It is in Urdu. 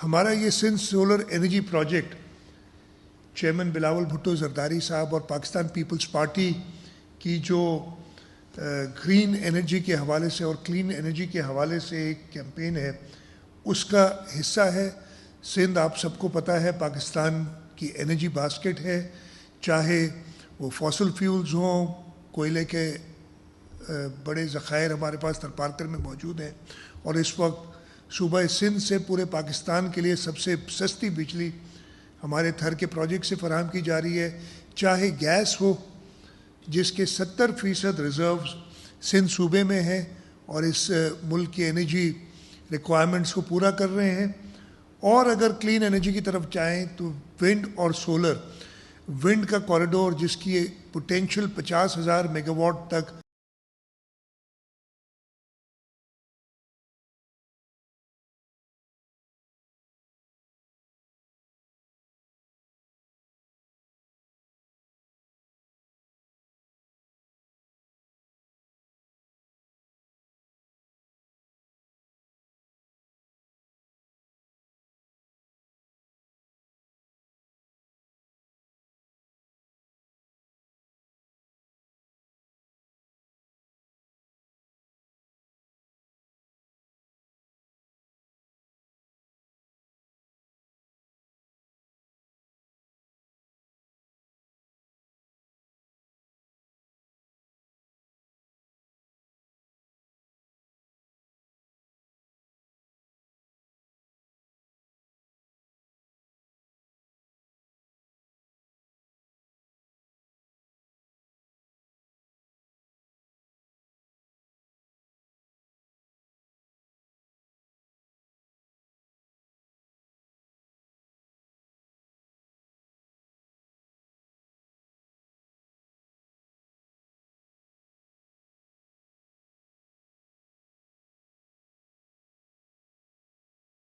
ہمارا یہ Sindh solar energy project chairman Bilawal Bhutto Zardari صاحب اور پاکستان پیپلز پارٹی کی جو گرین انرجی کے حوالے سے اور کلین انرجی کے حوالے سے ایک کیمپین ہے، اس کا حصہ ہے۔ سندھ آپ سب کو پتہ ہے پاکستان کی انرجی باسکٹ ہے، چاہے وہ فاسل فیولز ہوں، کوئلے کے بڑے ذخائر ہمارے پاس ترپارکر میں موجود ہیں، اور اس وقت صوبہ سندھ سے پورے پاکستان کے لیے سب سے سستی بجلی ہمارے تھر کے پروجیکٹ سے فراہم کی جا رہی ہے، چاہے گیس ہو جس کے 70% ریزروز سندھ صوبے میں ہیں اور اس ملک کی انرجی ریکوائرمنٹس کو پورا کر رہے ہیں، اور اگر کلین انرجی کی طرف چاہیں تو ونڈ اور سولر، ونڈ کا کوریڈور جس کی پوٹینشیل 50,000 میگا واٹ تک